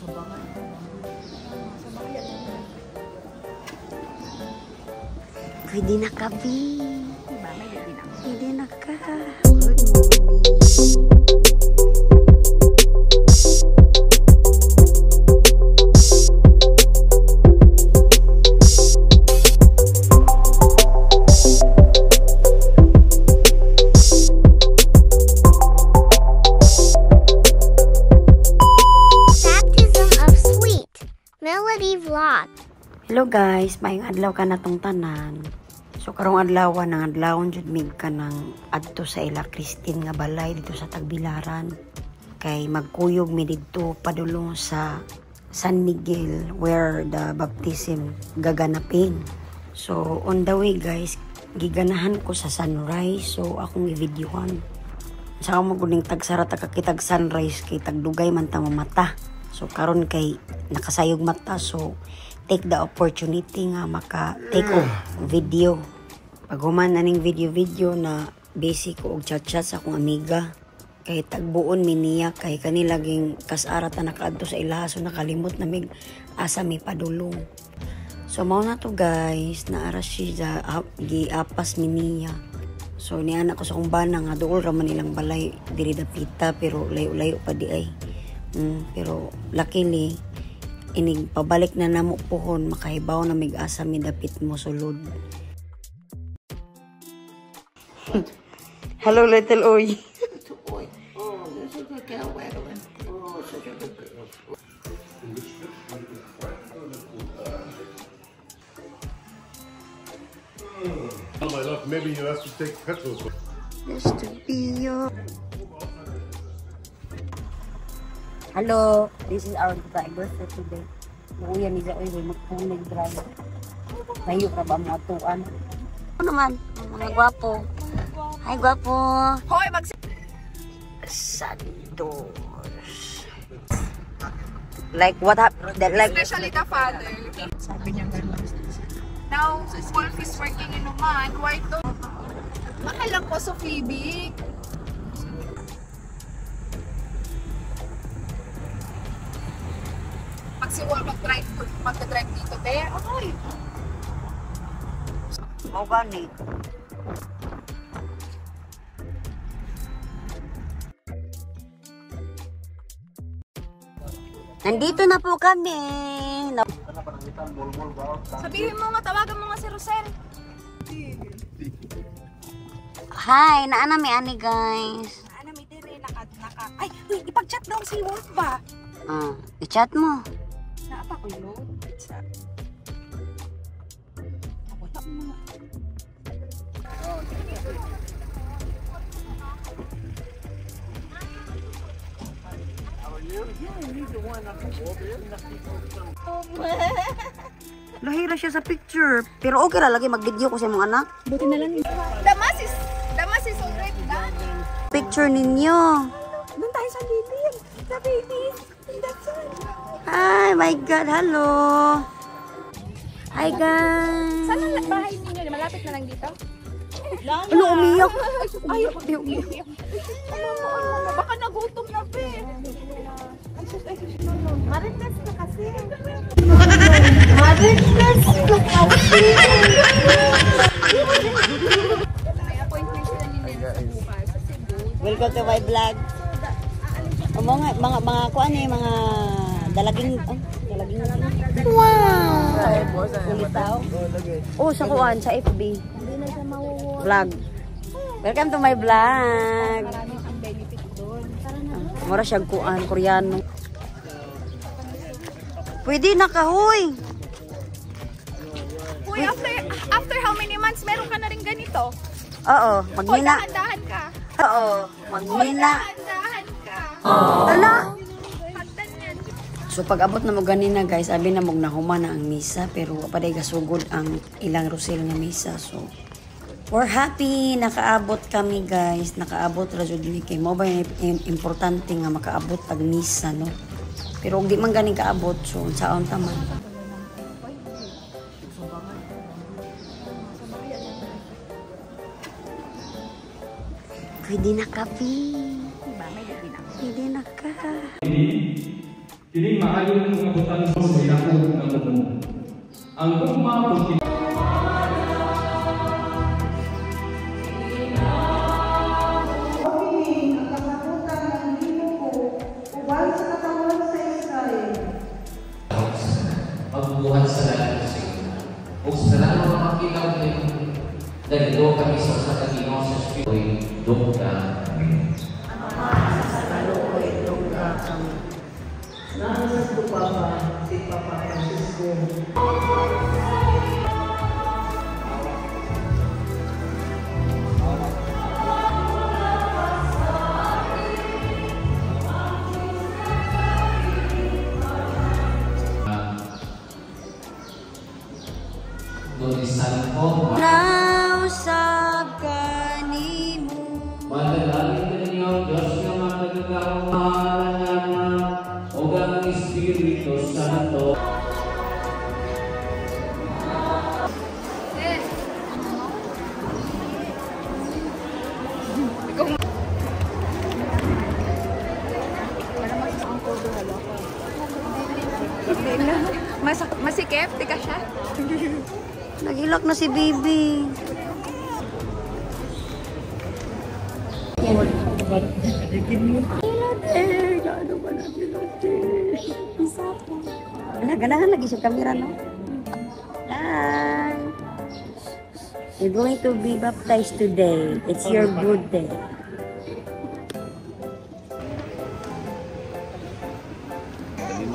Pwede na ka, B. Pwede na ka. Good morning. Hello guys, maayong adlaw ka na tong tanan. So karong adlaw nang adlawon jud mig ka nang adto sa ila Christine nga balay dito sa Tagbilaran. Kay magkuyog mi didto padulong sa San Miguel where the baptism gaganapin. So on the way guys, giganahan ko sa sunrise. So akong i-videohan. Sa mo guning tagsara ta kakitag sunrise kay tagdugay man ta mata. So karon kay nakasayog mata, so take the opportunity nga maka-take of video. Pag human na ning video na basic ko og chat-chat sa akong amiga. Kay tagbuon mi niya kay kanilaging kasara ta nakaadto sa ilaha, so nakalimot na mig asa mi padulong. So mao na to guys, naara siya giapas mi niya. So niana ko sa akong bana nga duol ra man ilang balay diri dapita pero layo-layo pa di ay. Pero luckily inig pabalik na namo pohon makahibaw na mig-asa mi dapit mo sulod. Hello little Oy. Oh, this is a cow waggling. Oh, such a good girl. Oh my love, maybe you have to take petrol. Just to be your... Hello, this is our driver for today. Uuyan ni Oy, magpunig driver. Layo ra ba mo atuan? Ano naman, mga gwapo. Hi gwapo. Hoy, Santos. Like what happened? Like especially the father. Sabi niya gano'n. Now, Wolf is working in Oman. Why to? Mahal lang po sa Phoebe. Pag si Wolf mag-drive dito, te, okay. mau gani. Nandito na po kami. Sabihin mo nga, tawagan mo nga si Rosel. Hi, naana may ani guys. Naana may dire, ay, uy, ipag-chat daw si Wolf ba? I-chat mo. Naapa ko yun. Wala mo nga. Lahira siya sa picture. Pero okay ra lagi mag-video ko sa imong anak. Buti na lang. Damas is already done. Picture ninyo. Doon tayo sa baby. Sa baby. That's it. Hi, my God. Hello. Hi, guys. Saan ang bahay ninyo? Malapit na lang dito? Ano, umiyak? Ay, umiyak. Baka nagutom na, pe. Marites na kasi. Marites na kasi. May appointment sila ni Nena sa bukas sa Cebu. Welcome to my vlog. Mga kuan eh, mga dalaging wow. Ulitaw. Oh, sa kuan sa FB. Vlog. Welcome to my vlog. Maraming ang benefit doon. Mura siyang kuan Koreano. Pwede na kahoy. Uy, after how many months meron ka na rin ganito? Oo, Hoy, maghina. dahan-dahan ka. Oo, Hoy, maghina. dahan-dahan ka. Ala. Hagdan yan. So pag abot na mo ganina guys, abi na mo nahuman na ang misa pero paday gasugod ang ilang rosel nga misa. So we're happy nakaabot kami guys. Nakaabot ra jud ni kay mo ba importante nga makaabot pag misa no. Pero ug di man ganing kaabot so unsaon ta man. Pwede na ka, P. Diba, may gabi na. Pwede na ka. Kini maayo ng mga butang sa ilako ng mundo. Ang gugma pag pagbubuhat sa lahat sa iyo. O sa lahat ng makilaw din, dahil kami sa Ginoo sa Espiritu, dugta. Amen. Nasa sa Papa, si Papa Francisco. Tulisan ko, Nausap ka ni mo. madalangin ninyo, Diyos na matagagawa o ang Espiritu Santo. Masikip? Tika siya? Nagilak na si Bibi. Ganahan lagi sa kamera, no? Hi! You're going to be baptized today. It's your good day.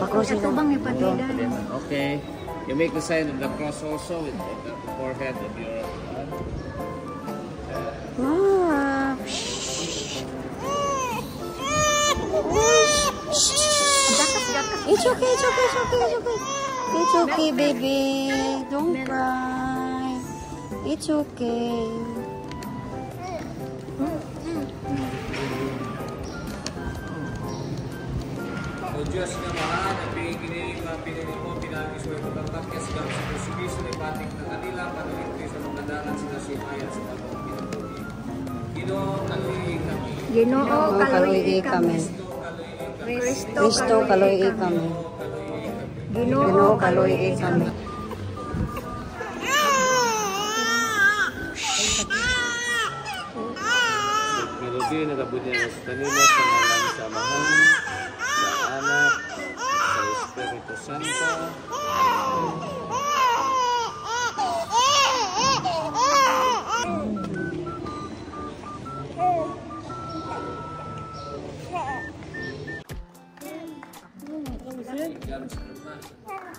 Pakrosin ka bang ipatilan? Okay. You make the sign of the cross also with the forehead of your Wow! It's okay, it's okay, it's okay, it's okay. It's okay, baby. Don't cry. It's okay. O Diyos na mahal, na piniginiling mga pinili mo, pinagis mo yung pagkakakis kang sa kusubiso ni pating na kanila, panulit sa mga dalan sila simayan sa mga pinutuloy. Ginoo, kaluhi kami. Ginoo, kaluhi kami. Kristo, kaluhi kami. Ginoo, kaluhi kami. Melodi na kabudyan sa kanila sa ngalan sa Mahal, sa Anak, sa Espiritu Santo.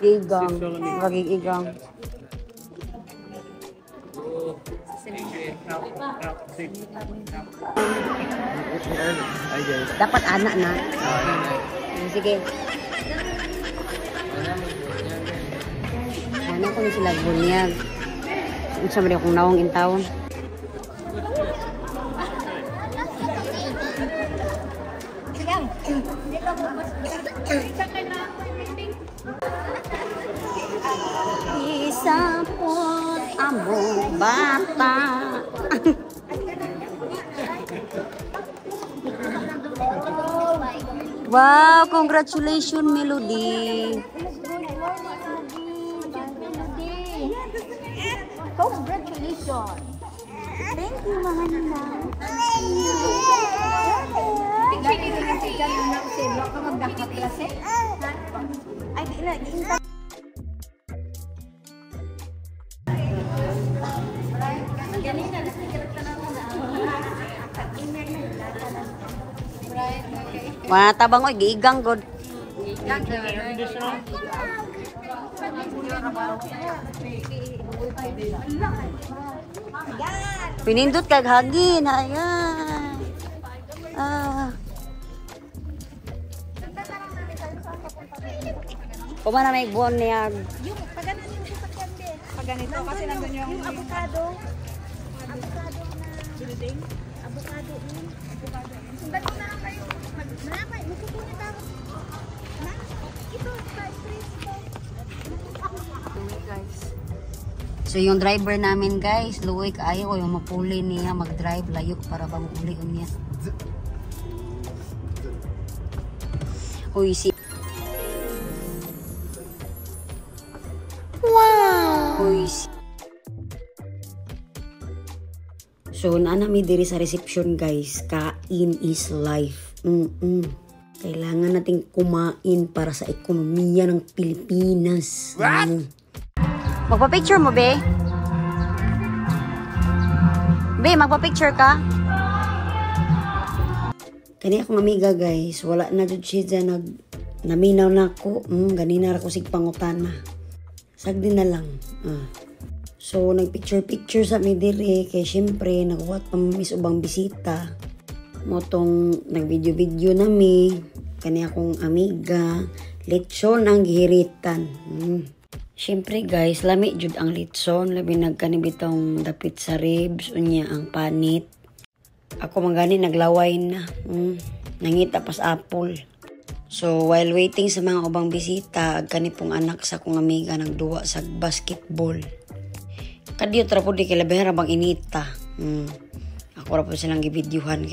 Igang, magigigang. Dapat anak na. Sige. Ano ko sila bunyag. Unsa man akong nawong intawon. Isapon among bata. Wow, congratulations, Melody. Congratulations. Thank you, mga nina. Ay, di na. Wah, tabang oy, giigang god. Pinindot kag hagin, ayan. Kumana may buwan niya. Yung pagano yung sasakyan din. Pag ganito, kasi nandun yung Avocado. Avocado na building. Avocado yun. Avocado. Sundan mo na lang kayo. Manamay, magkukunin ako. Ito, street Guys. So yung driver namin guys, luoy kaayo ko yung mapuli niya mag-drive layo para ba mauli niya. Uy, si So, naanami diri sa reception guys, kain is life. Kailangan nating kumain para sa ekonomiya ng Pilipinas. Magpa-picture mo, be? Be, magpa-picture ka? Kani akong amiga guys, wala na jud siya naminaw na ako. Ganina ra ko sig pangutana. Sagdi na lang. So, nagpicture-picture sa mi diri kay syempre naghuwat pa mis ubang bisita. Motong nagvideo-video na mi. Kani akong amiga, lechon ang gihiritan. Syempre guys, lami jud ang lechon, labi nagkanibitong dapit sa ribs, unya ang panit. Ako magani naglaway na. Nangita pas apple. So while waiting sa mga ubang bisita, kani pong anak sa kong amiga nagduwa sa basketball. Kadiyo tra pud kay labi ra bang inita. Ako ra pud silang gibidyuhan.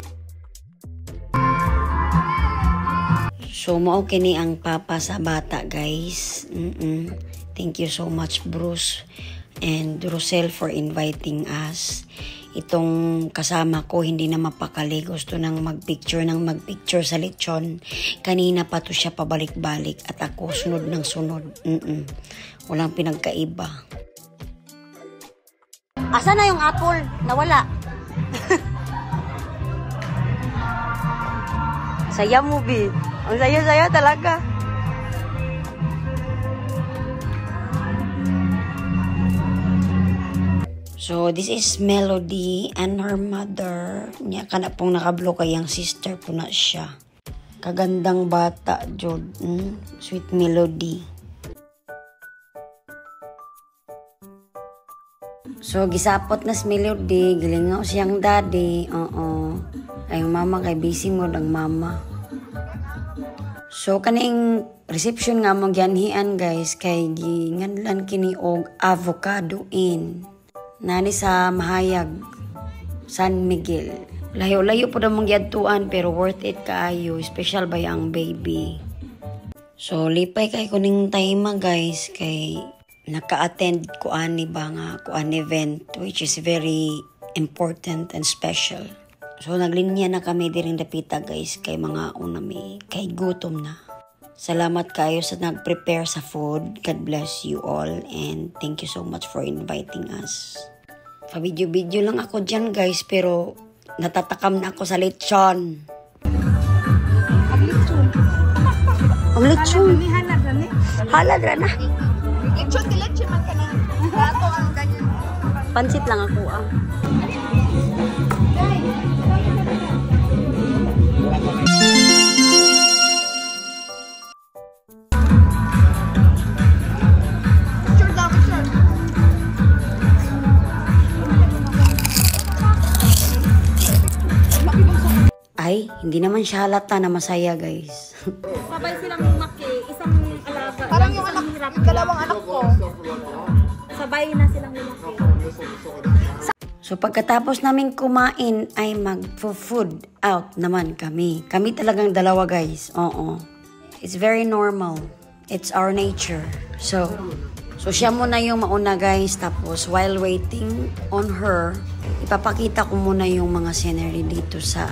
So mao kini ang papa sa bata guys. Thank you so much Bruce and Rosel for inviting us. Itong kasama ko hindi na mapakali, gusto nang magpicture sa lechon. Kanina pa to siya pabalik-balik at ako sunod ng sunod. Walang pinagkaiba. Asa na yung apple? Nawala. Saya mo, Bi. Ang saya-saya talaga. So, this is Melody and her mother. Nya kana pong nakablock kay ang sister po na siya. Kagandang bata, Jod. Sweet Melody. So, gisapot na si Melody. Gilingaw siyang daddy. Ay, mama kay busy mo ang mama. So, kaning reception nga mong gianhian guys, kay ginganlan kini og avocado in. Nani sa Mahayag, San Miguel. Layo-layo po na mong giadtuan pero worth it kaayo. Special ba ang baby? So, lipay kay kuning time guys, kay naka-attend ko ani ba nga kuan event which is very important and special. So, naglinya na kami diring dapita guys, kay mga unami, kay gutom na. Salamat kayo sa nag-prepare sa food. God bless you all and thank you so much for inviting us. Pa-video-video lang ako dyan guys, pero natatakam na ako sa lechon. Ang lechon. Halad na. Lechon man ka na. Rato ang ganyan. Pansit lang ako Ay, hindi naman siya halata na masaya guys. Sabay silang lumaki, isang alaga. Parang yung anak, yung dalawang anak ko. Sabay na silang lumaki. So pagkatapos namin kumain ay mag-food out naman kami. Kami talagang dalawa guys. Oo. It's very normal. It's our nature. So siya muna yung mauna guys. Tapos while waiting on her, ipapakita ko muna yung mga scenery dito sa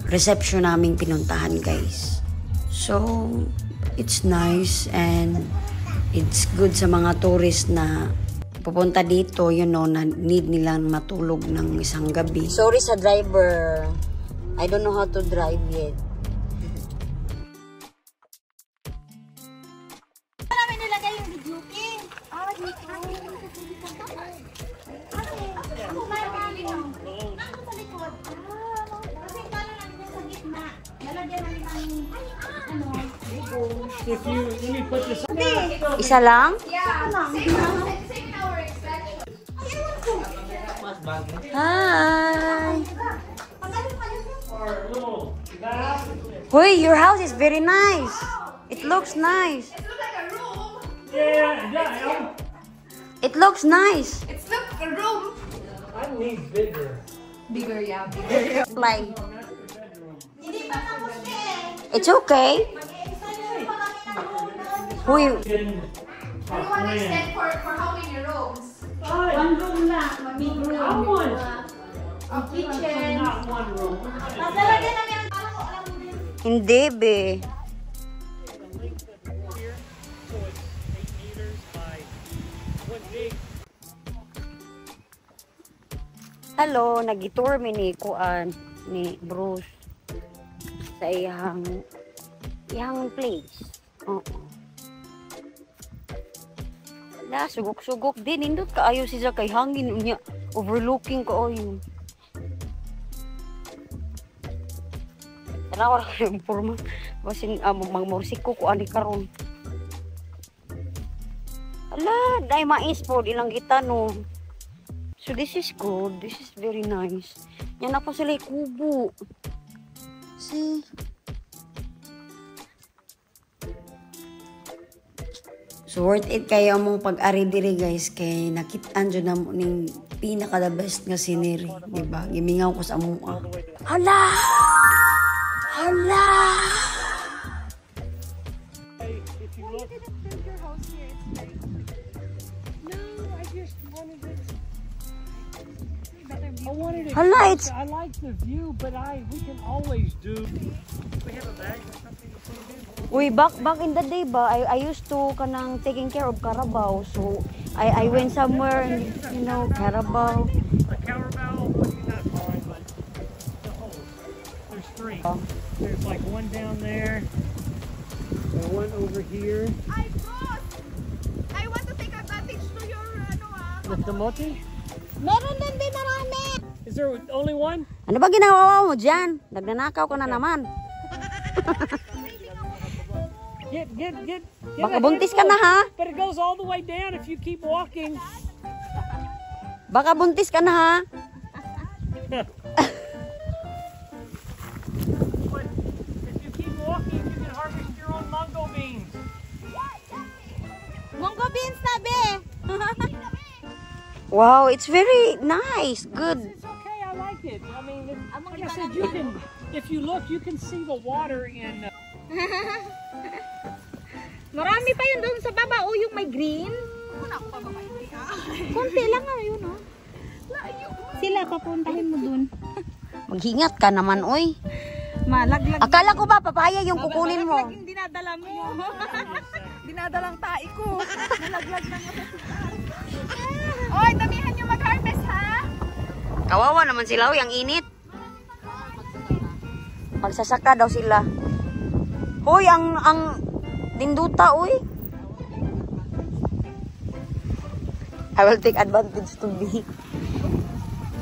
reception naming pinuntahan guys. So it's nice and it's good sa mga tourist na pupunta dito, you know, na need nilang matulog ng isang gabi. Sorry sa driver. I don't know how to drive yet. Namin nilagay yung video game. Isa lang? Hi! Hoy, your house is very nice. It looks nice. It looks nice. It's not a room. I need bigger. Bigger, yeah. Bigger. Like, it's okay. Who you? What do you want to extend for how many rooms? One room lang. Big room. How much? Hindi, be. Hello, nag-tour mi ni Kuan ni Bruce sa iyang place. Oo. Wala, sugok-sugok din. Indot kaayo siya kay hangin niya. Overlooking ko yun. Tanaw ra yung forma. Basin magmursik ko ani karon. Ala, dai mais po ilang kita no. So this is good. This is very nice. Yan na po sila kubo. See? So worth it kayo mong pag-ari diri guys kay nakitaan dyan na mo ning pinaka the best nga scenery, diba? Gimingaw ko sa mua. Hala! Hala! Hala, it's... I like the view, but we can always do. We have a bag or something to put it in. Uy, back in the day ba, I used to kanang taking care of Carabao. So, I went somewhere and, you know, Carabao. A Carabao, not fine, but the whole. There's three. There's like one down there, and one over here. Ay, boss! I want to take advantage to your, With the moti? Meron din din marami. Is there only one? Ano ba ginagawa mo dyan? Nagnanakaw ka na naman. Get. Baka buntis ka na ha? But it goes all the way down if you keep walking. Baka buntis ka na ha? But if you keep walking, you can harvest your own mango beans. Munggo beans na be. Wow, it's very nice. Good. It's okay. I like it. I mean, like I said, you can. If you look, you can see the water in. Marami pa yun doon sa baba. O yung may green. Kunti lang nga yun, oh. Sila, papuntahin mo dun. Maghingat ka naman, oy. Malaglag. Akala ko ba papaya yung kukunin mo? Malaglag yung dinadala mo. Dinadalang tae ko. Malaglag na nga. Oy, damihan nyo mag-harvest, ha? Kawawa naman sila, oy. Ang init. Magsasaka daw sila. Hoy, ang dinduta, oy. I will take advantage to be.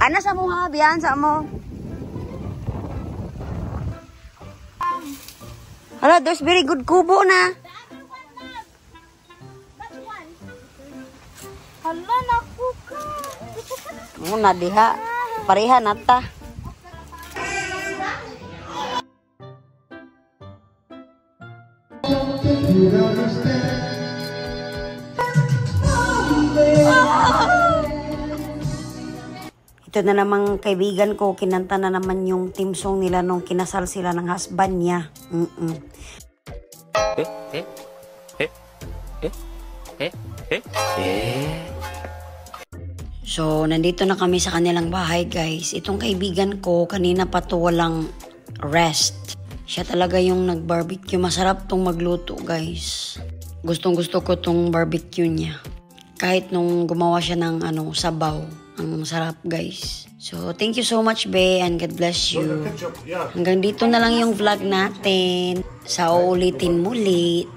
Ana sa mo ha, biyan sa mo. Hala, there's very good kubo na. Hala, naku ka. Muna diha. Pareha nata. Ito na namang kaibigan ko, kinanta na naman yung team song nila nung kinasal sila ng husband niya. So, nandito na kami sa kanilang bahay, guys. Itong kaibigan ko, kanina pa to walang rest. Siya talaga yung nag-barbecue. Masarap tong magluto, guys. Gustong-gusto ko tong barbecue niya. Kahit nung gumawa siya ng sabaw. Ang sarap, guys. So, thank you so much, Be, and God bless you. Hanggang dito na lang yung vlog natin. Sa uulitin muli.